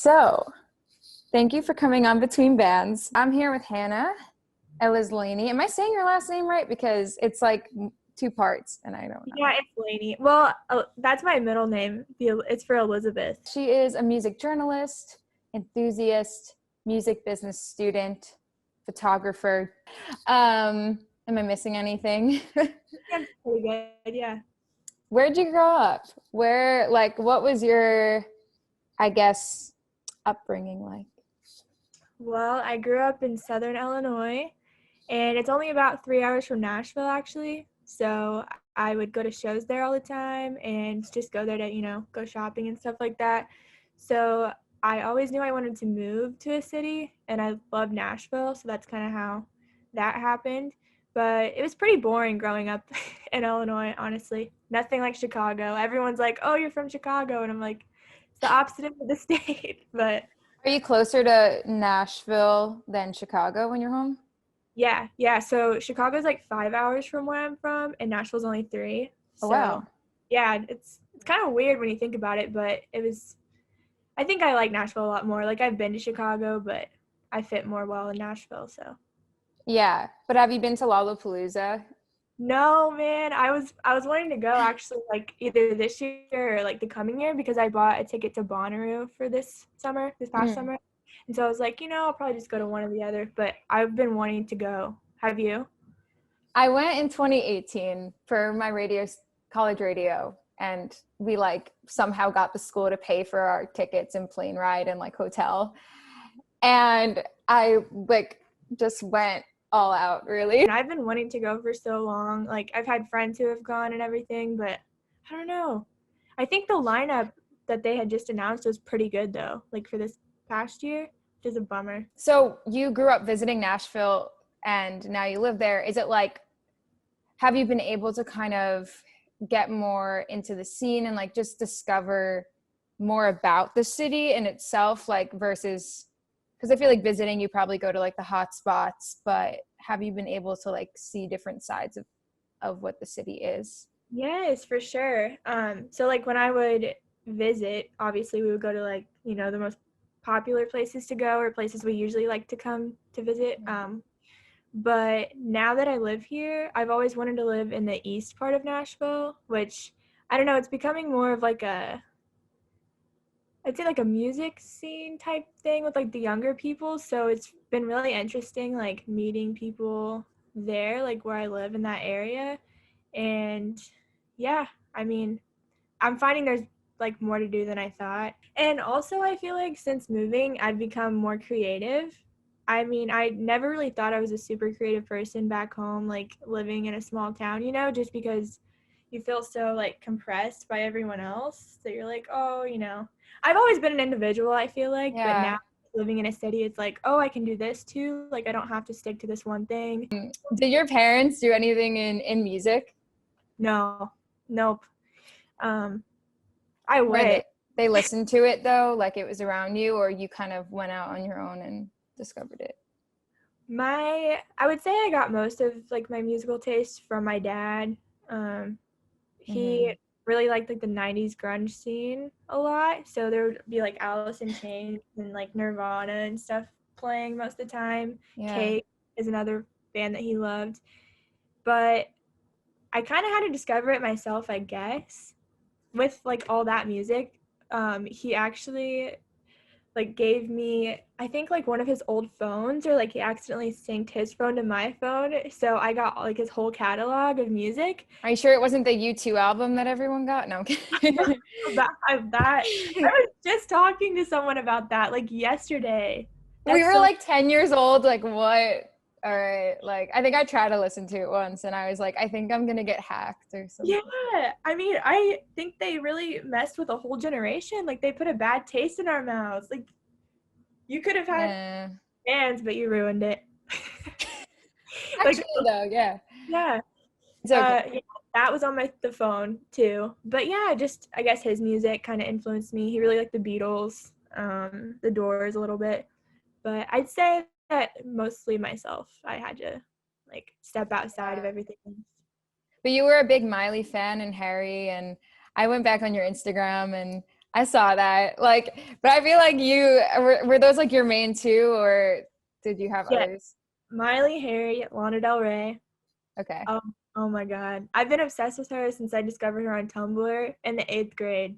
So, thank you for coming on Between Bands. I'm here with Hannah Elizlani. Am I saying your last name right? Because it's like two parts, and I don't know. Yeah, it's Lainey. Well, that's my middle name. It's for Elizabeth. She is a music journalist, enthusiast, music business student, photographer. Am I missing anything? That's pretty good, yeah. Where'd you grow up? What was your, I guess, upbringing like? Well, I grew up in Southern Illinois, and it's only about 3 hours from Nashville, actually. So I would go to shows there all the time and just go there to, go shopping and stuff like that. So I always knew I wanted to move to a city, and I love Nashville, so that's kind of how that happened. But it was pretty boring growing up in Illinois, honestly. Nothing like Chicago. Everyone's like, "Oh, you're from Chicago," and I'm like, "It's the opposite of the state." But Are you closer to Nashville than Chicago when you're home? yeah. So Chicago's like 5 hours from where I'm from, and Nashville's only three. Oh, So wow. yeah, it's kind of weird when you think about it, but it was. I think I like Nashville a lot more. Like I've been to Chicago, but I fit more well in Nashville. So Yeah, but have you been to Lollapalooza? no, man, I was wanting to go actually like either this year or like the coming year because I bought a ticket to Bonnaroo for this past Mm. summer, and so I was like, I'll probably just go to one or the other. But I've been wanting to go. Have you? I went in 2018 for my college radio, and we like somehow got the school to pay for our tickets and plane ride and like hotel. And I like just went all out, really. And I've been wanting to go for so long. Like I've had friends who have gone and everything, but I don't know. I think the lineup that they had just announced was pretty good though. Like for this past year, which is a bummer. So you grew up visiting Nashville and now you live there. Is it like, have you been able to kind of get more into the scene and like just discover more about the city in itself, like versus, because I feel like visiting, you probably go to like the hot spots, but have you been able to like see different sides of what the city is? Yes, for sure. So like when I would visit, obviously we would go to like, the most popular places to go or places we usually like to come to visit. But now that I live here, I've always wanted to live in the east part of Nashville, which I don't know, it's becoming more of like I'd say like a music scene type thing with like the younger people. So it's been really interesting like meeting people there, like where I live in that area. And yeah, I mean, I'm finding there's like more to do than I thought. And also I feel like since moving, I've become more creative. I mean, I never really thought I was a super creative person back home, like living in a small town, just because you feel so like compressed by everyone else. So you're like, oh, I've always been an individual, I feel like, but Yeah. now living in a city, it's like, oh, I can do this too. Like I don't have to stick to this one thing. Did your parents do anything in music? No, nope. Um, I Or wish. they listened to it though, like it was around you, or you kind of went out on your own and discovered it? I would say I got most of like my musical taste from my dad. He Hmm. really liked like the 90s grunge scene a lot. So there would be like Alice in Chains and like Nirvana and stuff playing most of the time. Yeah. Cake is another band that he loved. But I kind of had to discover it myself, I guess. With like all that music, he actually like gave me, I think, like one of his old phones, or like he accidentally synced his phone to my phone, so I got like his whole catalog of music. Are you sure it wasn't the U2 album that everyone got? No, I'm kidding. That I was just talking to someone about that like yesterday. We That's were so like 10 years old, like what? All right. Like I think I tried to listen to it once and I was like, I think I'm gonna get hacked or yeah. something. I mean, I think they really messed with a whole generation. Like they put a bad taste in our mouths. Like you could have had Yeah. fans, but you ruined it. Like Actually though, yeah. yeah. It's okay. Yeah, that was on the phone too. But yeah, just I guess his music kind of influenced me. He really liked the Beatles, the Doors a little bit. But I'd say that mostly myself. I had to like step outside of everything. But you were a big Miley fan and Harry, and I went back on your Instagram and I saw that. Like, but I feel like you were those like your main two, or did you have Yeah, others? Miley, Harry, Lana Del Rey. Okay. Oh, oh my God. I've been obsessed with her since I discovered her on Tumblr in the 8th grade.